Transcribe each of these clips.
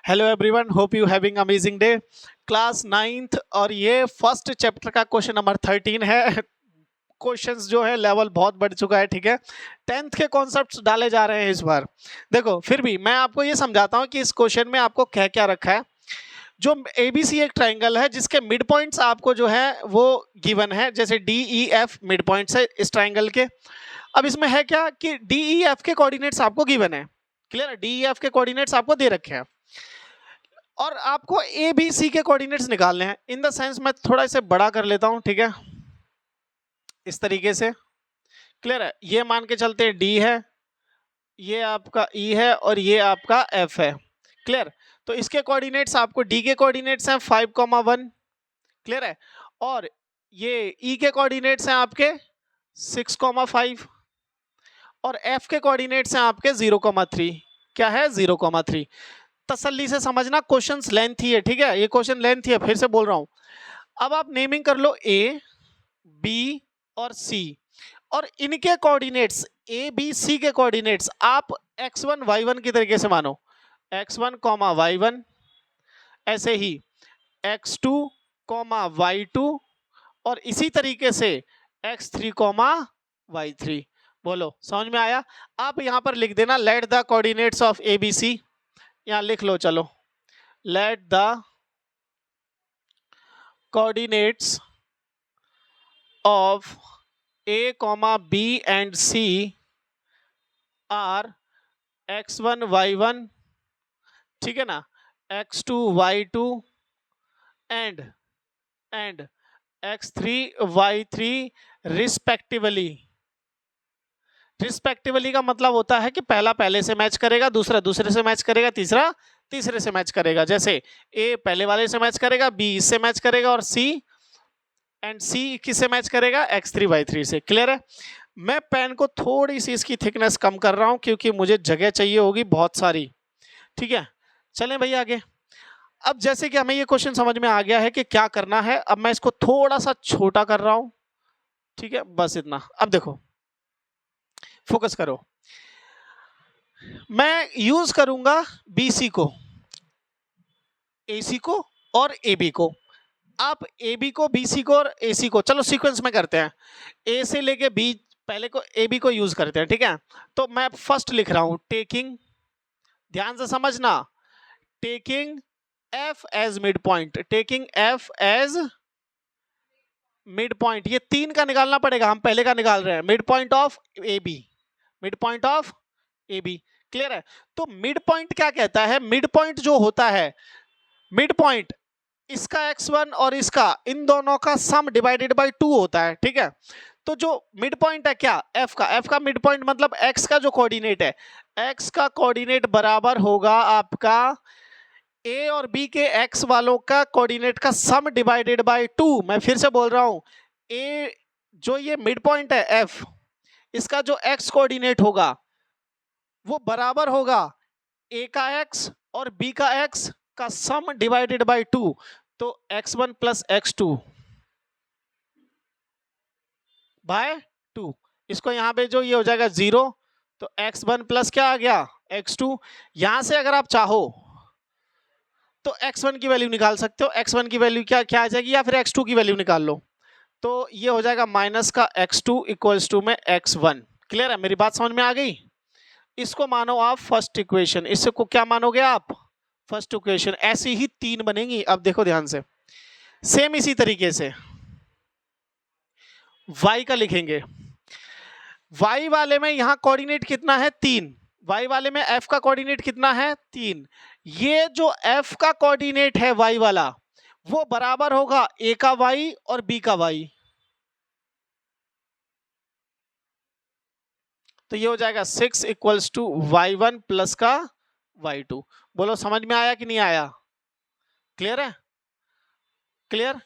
Hello everyone, hope you having amazing day. Class ninth और ये first chapter का question number 13 है। Questions जो है लेवल बहुत बढ़ चुका है, ठीक है। 10th के कॉन्सेप्ट्स डाले जा रहे हैं इस बार। देखो, फिर भी मैं आपको ये समझाता हूँ कि इस क्वेश्चन में आपको क्या क्या रखा है। जो एबीसी एक ट्राइंगल है जिसके मिड पॉइंट्स आपको जो है वो गिवन है, जैसे D E F mid points है इस ट्राइंगल के। अब इसमें है क्या कि डी ई एफ के कोऑर्डिनेट्स आपको गिवन है। क्लियर है, डी ई एफ के कोऑर्डिनेट्स आपको दे रखे हैं और आपको ए बी सी के कोऑर्डिनेट्स निकालने हैं। इन द सेंस मैं थोड़ा इसे बड़ा कर लेता हूं, ठीक है, इस तरीके से। क्लियर है, ये मान के चलते हैं डी है, ये आपका ई है और ये आपका एफ है। क्लियर, तो इसके कोऑर्डिनेट्स आपको डी के कोऑर्डिनेट्स हैं 5,1। क्लियर है, और ये ई के कोऑर्डिनेट्स हैं आपके 6,5 और एफ के कोऑर्डिनेट्स हैं आपके 0,3। क्या है? 0,3। तसल्ली से समझना, क्वेश्चंस लेंथी है, ठीक है, ये क्वेश्चन लेंथी है, फिर से बोल रहा हूं। अब आप नेमिंग कर लो ए, बी और सी, और इनके कोऑर्डिनेट्स ए बी सी के कोऑर्डिनेट्स आप x1 y1 की तरीके से मानो, x1 y1, ऐसे ही x2 y2 और इसी तरीके से x3 y3। बोलो, समझ में आया? आप यहां पर लिख देना let the coordinates of A B C. यहां लिख लो, चलो, let the coordinates of A, B and C are x1 y1, ठीक है ना, x2 y2 and x3 y3 respectively. Respectively का मतलब होता है कि पहला पहले से मैच करेगा, दूसरा दूसरे से मैच करेगा, तीसरा तीसरे से मैच करेगा। जैसे ए पहले वाले से मैच करेगा, बी इससे मैच करेगा और सी एंड सी किससे मैच करेगा? x3 y3 से। क्लियर है? मैं पेन को थोड़ी सी इसकी थिकनेस कम कर रहा हूं क्योंकि मुझे जगह चाहिए होगी बहुत सारी, ठीक है। चलें भाई आगे। अब जैसे कि हमें ये क्वेश्चन समझ में आ गया है कि क्या करना है, अब मैं इसको थोड़ा सा छोटा कर रहा हूं, ठीक है, बस इतना। अब देखो, फोकस करो, मैं यूज करूंगा बीसी को, एसी को और एबी को। आप AB को, BC को और AC को, चलो सीक्वेंस में करते हैं, A से लेके B, पहले को AB को यूज करते हैं, ठीक है। तो मैं फर्स्ट लिख रहा हूं टेकिंग, ध्यान से समझना, taking F as mid point, taking F as mid point. ये तीन का निकालना पड़ेगा, हम पहले का निकाल रहे हैं, mid point of AB, mid point of AB। Clear है? तो मिड पॉइंट क्या कहता है? मिड पॉइंट जो होता है, मिड पॉइंट इसका x1 और इसका, इन दोनों का सम डिवाइडेड बाय 2 होता है, ठीक है। तो जो मिड पॉइंट है क्या? f का मिड पॉइंट मतलब x का जो कोऑर्डिनेट है, x का कोऑर्डिनेट बराबर होगा आपका a और b के x वालों का कोऑर्डिनेट का सम डिवाइडेड बाय 2। मैं फिर से बोल रहा हूं, a जो ये मिड पॉइंट है f, इसका जो x कोऑर्डिनेट होगा वो बराबर होगा a का x और b का x का सम डिवाइडेड बाय 2। तो x1 प्लस x2 बाय 2, इसको यहां पे जो ये हो जाएगा 0, तो x1 प्लस क्या आ गया? x2। यहां से अगर आप चाहो तो x1 की वैल्यू निकाल सकते हो, x1 की वैल्यू क्या क्या आ जाएगी, या फिर x2 की वैल्यू निकाल लो, तो ये हो जाएगा माइनस का x2 इक्वल्स टू में x1। क्लियर है? मेरी बात समझ में आ गई? इसको मानो आप फर्स्ट इक्वेशन, इसको क्या मानोगे आप? First equation. ऐसी ही तीन बनेंगी। अब देखो ध्यान से, सेम इसी तरीके से y का लिखेंगे। y वाले में यहां कोऑर्डिनेट कितना है? 3। y वाले में f का कोऑर्डिनेट कितना है? 3। ये जो f का कोऑर्डिनेट है y वाला, वो बराबर होगा a का y और b का y। तो ये हो जाएगा 6 इक्वल्स टू y1 प्लस का y2। बोलो, समझ में आया कि नहीं आया? क्लियर है? क्लियर?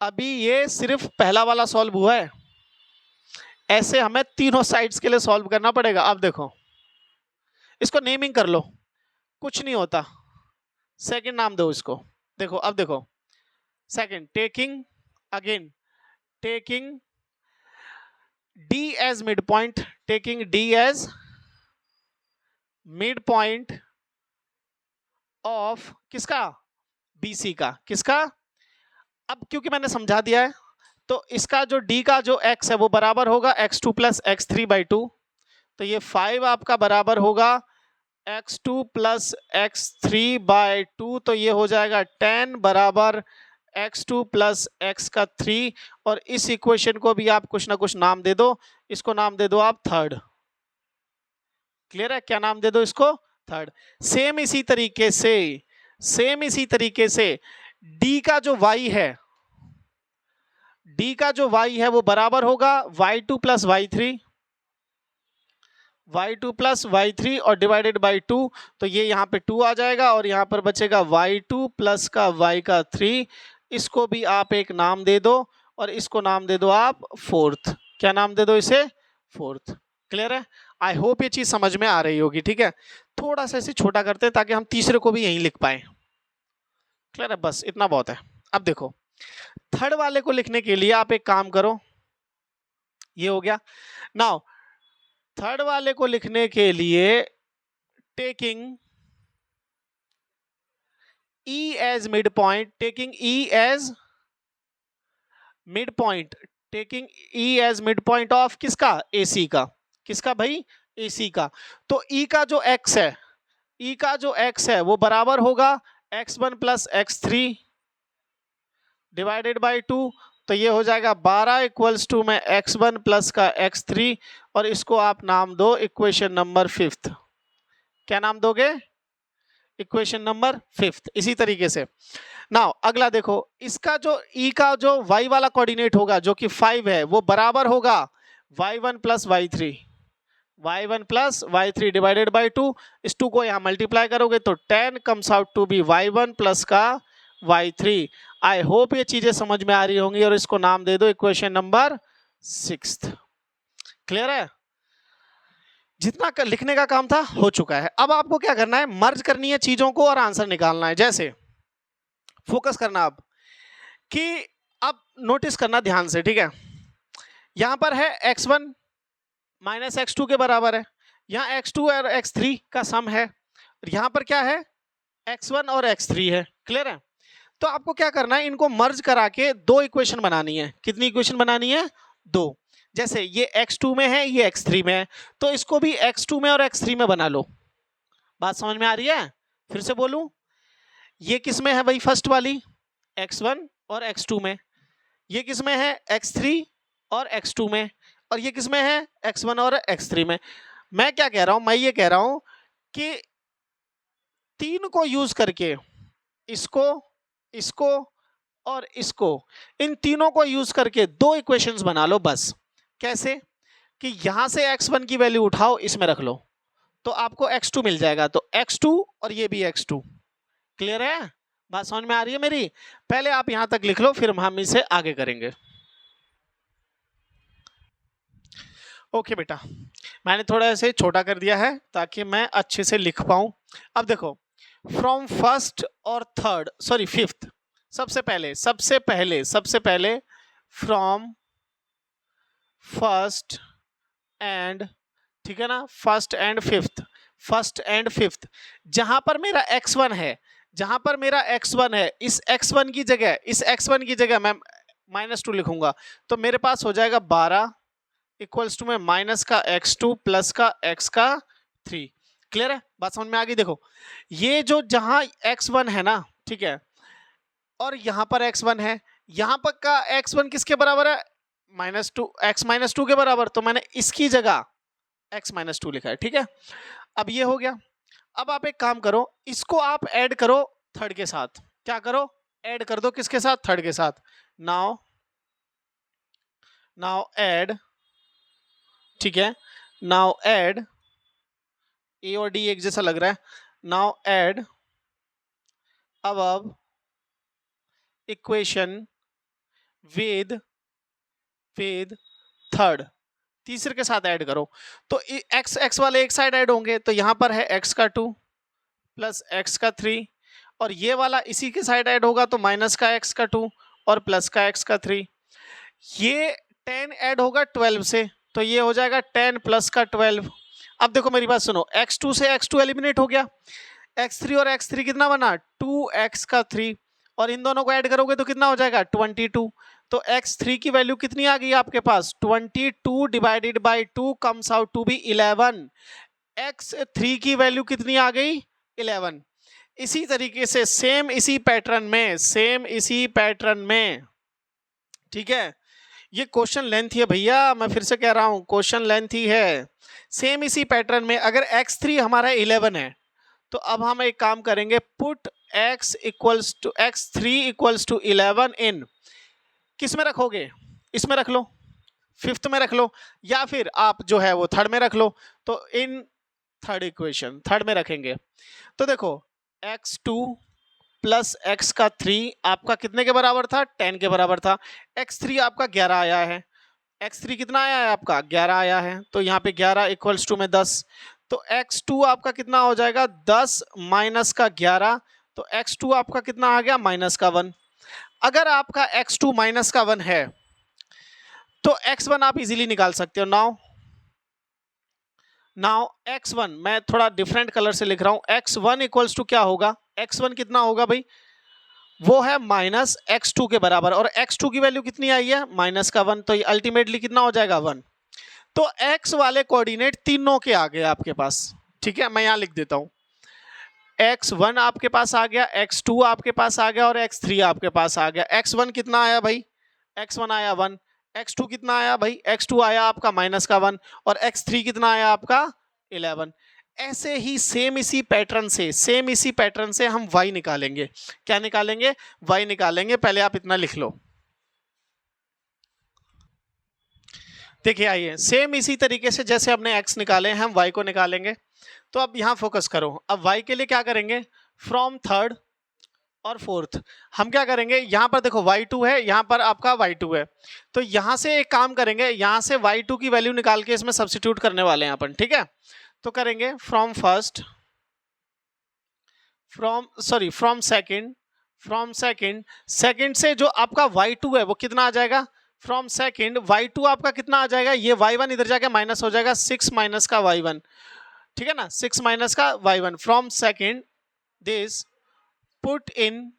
अभी ये सिर्फ पहला वाला सॉल्व हुआ है, ऐसे हमें तीनों साइड्स के लिए सॉल्व करना पड़ेगा। अब देखो, इसको नेमिंग कर लो, कुछ नहीं होता, सेकंड नाम दो इसको। देखो, अब देखो, second, taking, again taking D as midpoint, taking D as midpoint of किसका, BC का, किसका। अब क्योंकि मैंने समझा दिया है तो इसका जो D का जो x है वो बराबर होगा x2 प्लस x3/2, तो ये 5 आपका बराबर होगा x2 प्लस x3/2, तो ये हो जाएगा 10 बराबर x2 प्लस x का 3। और इस इक्वेशन को भी आप कुछ ना कुछ नाम दे दो, इसको नाम दे दो आप थर्ड। क्लियर है, क्या नाम दे दो इसको, थर्ड। सेम इसी तरीके से d का जो y है, d का जो y है वो बराबर होगा y2 प्लस y3 और डिवाइडेड बाई 2, तो ये यहाँ पे 2 आ जाएगा और यहाँ पर बचेगा y2 प्लस का y का 3। इसको भी आप एक नाम दे दो और इसको नाम दे दो आप फोर्थ। क्या नाम दे दो इसे, फोर्थ। क्लियर है, आई होप ये चीज समझ में आ रही होगी। ठीक है, थोड़ा सा इसे छोटा करते हैं ताकि हम तीसरे को भी यहीं लिख पाए। क्लियर है, बस इतना बहुत है। अब देखो थर्ड वाले को लिखने के लिए आप एक काम करो, ये हो गया। नाउ थर्ड वाले को लिखने के लिए taking E as midpoint, taking E as midpoint, taking E as midpoint of किसका, AC का, किसका भाई, AC का। तो E का जो x है, E का जो x है वो बराबर होगा x1 plus x3 divided by 2, तो ये हो जाएगा 12 इक्वल्स टू में x1 प्लस का x3 और इसको आप नाम दो इक्वेशन नंबर 5th। क्या नाम दोगे, इक्वेशन नंबर 5th। इसी तरीके से नाउ अगला देखो, इसका जो E का जो y वाला कोऑर्डिनेट होगा जो कि 5 है वो बराबर होगा y1 plus y3 divided by 2। इस 2 को यहाँ मल्टीप्लाई करोगे तो 10 comes out to be y1 plus का y3। आई होप ये चीजें समझ में आ रही होंगी और इसको नाम दे दो इक्वेशन नंबर 6th। क्लियर है, जितना लिखने का काम था हो चुका है। अब आपको क्या करना है, मर्ज करनी है चीजों को और आंसर निकालना है। जैसे फोकस करना अब कि अब नोटिस करना ध्यान से, ठीक है। यहां पर है x1 माइनस x2 के बराबर है, यहाँ x2 और x3 का सम है, यहां पर क्या है, x1 और x3 है। क्लियर है, तो आपको क्या करना है, इनको मर्ज करा के दो इक्वेशन बनानी है। कितनी इक्वेशन बनानी है, दो। जैसे ये x2 में है, ये x3 में है, तो इसको भी x2 में और x3 में बना लो। बात समझ में आ रही है, फिर से बोलूं, ये किस में है भाई, फर्स्ट वाली x1 और x2 में, ये किस में है, x3 और x2 में, और ये किस में है, x1 और x3 में। मैं क्या कह रहा हूं, मैं ये कह रहा हूं कि तीन को यूज करके इसको, इसको और इसको, इन तीनों को यूज करके दो इक्वेशंस बना लो बस। कैसे कि यहां से x1 की वैल्यू उठाओ, इसमें रख लो, तो आपको x2 मिल जाएगा, तो x2 और ये भी x2। क्लियर है, बात समझ में आ रही है मेरी। पहले आप यहां तक लिख लो, फिर हम इसे आगे करेंगे। ओके बेटा, मैंने थोड़ा ऐसे छोटा कर दिया है ताकि मैं अच्छे से लिख पाऊं। अब देखो, फ्रॉम फर्स्ट और थर्ड, सॉरी 5th, सबसे पहले फ्रॉम फर्स्ट एंड, ठीक है ना, फर्स्ट एंड फिफ्थ, जहां पर मेरा x1 है, इस x1 की जगह मैं -2 लिखूंगा, तो मेरे पास हो जाएगा 12 इक्वल्स टू में माइनस का x2 प्लस का x का 3। क्लियर है, बात समझ में आ गई। देखो ये जो जहां x1 है ना, ठीक है, और यहां पर x1 है, यहां पर का x1 किसके बराबर है, -2 के बराबर, तो मैंने इसकी जगह x-2 लिखा है। ठीक है, अब ये हो गया। अब आप एक काम करो, इसको आप ऐड करो थर्ड के साथ। क्या करो, ऐड कर दो, किसके साथ, थर्ड के साथ। नाउ ऐड, ठीक है, नाउ ऐड, ए और डी एक जैसा लग रहा है। नाउ ऐड अब इक्वेशन विद थर्ड, तीसरे के साथ ऐड करो, तो x वाले एक साइड ऐड होंगे, तो यहां पर है x का 2 प्लस x का 3, और ये वाला इसी के साइड ऐड होगा, तो माइनस का x का 2 और प्लस का x का 3। ये 10 ऐड होगा 12 से, तो ये हो जाएगा 10 प्लस का 12। अब देखो मेरी बात सुनो, x2 से x2 एलिमिनेट हो गया, x3 और x3 कितना बना 2x का 3 और इन दोनों को ऐड करोगे तो कितना हो जाएगा 22। तो x3 की वैल्यू कितनी आ गई आपके पास 22 divided by 2 comes out to be 11। x3 की वैल्यू कितनी आ गई 11। इसी तरीके से सेम इसी पैटर्न में ठीक है, ये क्वेश्चन लेंथ ही है भैया, मैं फिर से कह रहा हूं क्वेश्चन लेंथ ही है। सेम इसी पैटर्न में अगर x3 हमारा 11 है तो अब हम एक काम करेंगे, पुट x3 इक्वल्स टू 11 इन, किस में रखोगे, इसमें रख लो, फिफ्थ में रख लो, या फिर आप जो है वो थर्ड में रख लो। तो इन थर्ड इक्वेशन थर्ड में रखेंगे तो देखो x2 प्लस x का 3 आपका कितने के बराबर था 10 के बराबर था। x3 आपका 11 आया है, x3 कितना आया है आपका 11 आया है, तो यहाँ पे 11 इक्वल्स टू में 10। तो x2 आपका कितना हो जाएगा 10 माइनस का 11, तो x2 आपका कितना आ गया माइनस का 1। अगर आपका x2 माइनस का 1 है तो x1 आप इजीली निकाल सकते हो। नाउ x1 मैं थोड़ा डिफरेंट कलर से लिख रहा हूं, x1 इक्वल्स टू क्या होगा, x1 कितना होगा भाई, वो है माइनस x2 के बराबर, और x2 की वैल्यू कितनी आई है माइनस का 1, तो ये अल्टीमेटली कितना हो जाएगा 1। तो x वाले कोऑर्डिनेट तीनों के आ गए आपके पास, ठीक है, मैं यहां लिख देता हूं, x1 आपके पास आ गया, x2 आपके पास आ गया और x3 आपके पास आ गया। x1 कितना आया भाई, x1 आया 1, x2 कितना आया भाई, x2 आया आपका माइनस का 1, और x3 कितना आया आपका 11। ऐसे ही सेम इसी पैटर्न से हम y निकालेंगे। क्या निकालेंगे, y निकालेंगे। पहले आप इतना लिख लो, देखिए आइए, सेम इसी तरीके से जैसे हमने x निकाले हम y को निकालेंगे। तो अब यहां फोकस करो, अब y के लिए क्या करेंगे, फ्रॉम थर्ड और फोर्थ हम क्या करेंगे, यहां पर देखो y2 है, यहां पर आपका y2 है, तो यहां से एक काम करेंगे, यहां से y2 की वैल्यू निकाल के इसमें सब्स्टिट्यूट करने वाले हैं अपन, ठीक है। तो करेंगे फ्रॉम सेकंड से जो आपका y2 है वो कितना आ जाएगा, फ्रॉम सेकंड y2 आपका कितना आ जाएगा, ये y1 इधर जाके माइनस हो जाएगा, 6 माइनस का y1, ठीक है ना, 6 माइनस का y1 from second this put in,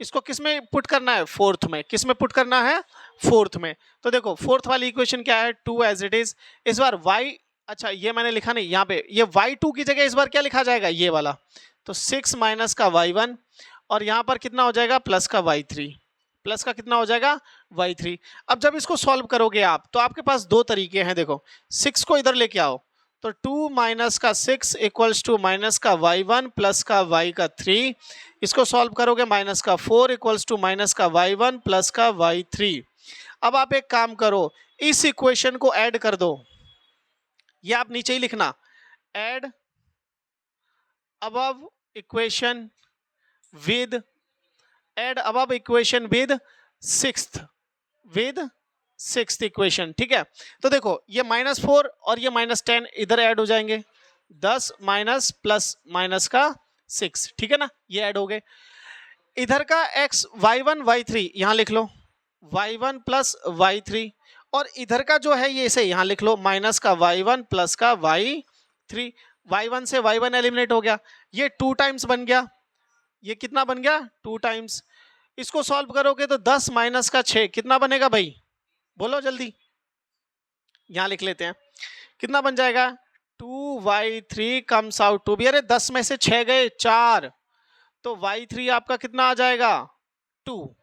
इसको किस में पुट करना है, फोर्थ में, किस में पुट करना है, फोर्थ में। तो देखो फोर्थ वाली इक्वेशन क्या है, 2 एज इट इज, इस बार y, अच्छा ये मैंने लिखा नहीं यहाँ पे, ये y2 की जगह इस बार क्या लिखा जाएगा, ये वाला, तो 6 माइनस का y1 और यहाँ पर कितना हो जाएगा प्लस का y3, प्लस का कितना हो जाएगा y3। अब जब इसको सॉल्व करोगे आप तो आपके पास दो तरीके हैं, देखो 6 को इधर लेके आओ, तो 2 माइनस का 6 इक्वल्स टू माइनस का y1 प्लस का y का 3, इसको सॉल्व करोगे माइनस का 4 इक्वल्स टू माइनस का y1 प्लस का y3। अब आप एक काम करो, इस इक्वेशन को ऐड कर दो, ये आप नीचे ही लिखना, add above equation with sixth equation, ठीक है। तो देखो ये -4 और ये -10 इधर ऐड हो जाएंगे, 10 माइनस प्लस माइनस का 6, ठीक है ना, ये ऐड हो गए। इधर का x y1 y3 यहां लिख लो, y1 प्लस y3, और इधर का जो है ये इसे यहां लिख लो, माइनस का y1 प्लस का y3, y1 से y1 एलिमिनेट हो गया, ये 2 टाइम्स बन गया, ये कितना बन गया 2 टाइम्स। इसको सॉल्व करोगे तो 10 माइनस का 6 कितना बनेगा भाई, बोलो जल्दी, यहां लिख लेते हैं, कितना बन जाएगा 2y3 comes out to B, अरे 10 में से 6 गए 4, तो y3 आपका कितना आ जाएगा 2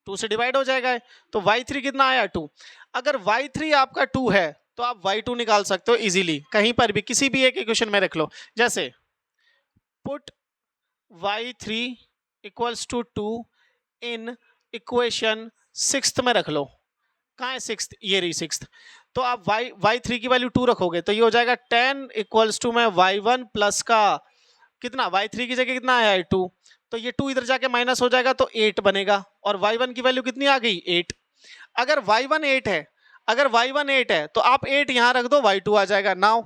से डिवाइड हो जाएगा, तो y3 कितना आया 2। अगर y3 आपका 2 है तो आप y2 निकाल सकते हो इजीली, कहीं पर भी किसी भी एक इक्वेशन में रख लो, जैसे put y3 equals to 2 in equation 6th में रख लो, कहाँ है 6th, ये रही 6th, तो आप y3 की वैल्यू 2 रखोगे तो ये हो जाएगा 10 इक्वल्स टू में y1 प्लस का कितना, y3 की जगह कितना आया है 2, तो ये 2 इधर जाके माइनस हो जाएगा तो 8 बनेगा, और y1 की वैल्यू कितनी आ गई 8। अगर y1 8 है तो आप 8 यहां रख दो, y2 आ जाएगा। नाउ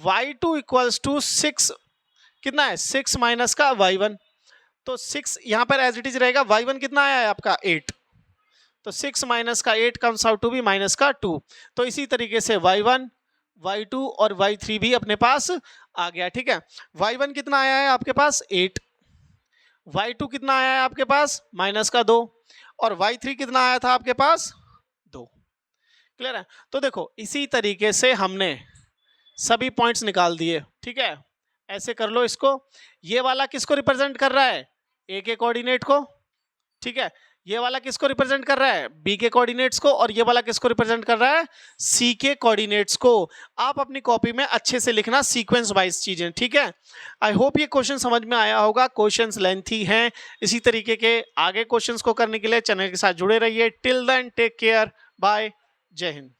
y2 इक्वल्स टू 6, कितना है 6 माइनस का y1, तो 6 यहां पर एज इट इज रहेगा, y1 कितना आया है आपका 8, तो 6 माइनस का 8 comes out to be minus का 2। तो इसी तरीके से y1 y2 और y3 भी अपने पास आ गया, ठीक है। y1 कितना आया है आपके पास 8, y2 कितना आया है आपके पास -2 और y3 कितना आया था आपके पास 2। क्लियर है? तो देखो इसी तरीके से हमने सभी पॉइंट्स निकाल दिए, ठीक है। ऐसे कर लो इसको, ये वाला किसको रिप्रेजेंट कर रहा है, ए के कोऑर्डिनेट को, ठीक है। ये वाला किसको रिप्रेजेंट कर रहा है, बी के कोऑर्डिनेट्स को, और ये वाला किसको रिप्रेजेंट कर रहा है, सी के कोऑर्डिनेट्स को। आप अपनी कॉपी में अच्छे से लिखना सीक्वेंस वाइज चीजें, ठीक है। आई होप ये क्वेश्चन समझ में आया होगा। क्वेश्चंस लेंथी हैं, इसी तरीके के आगे क्वेश्चंस को करने के लिए चैनल के साथ जुड़े रहिए। Till then take care, bye, जय हिंद।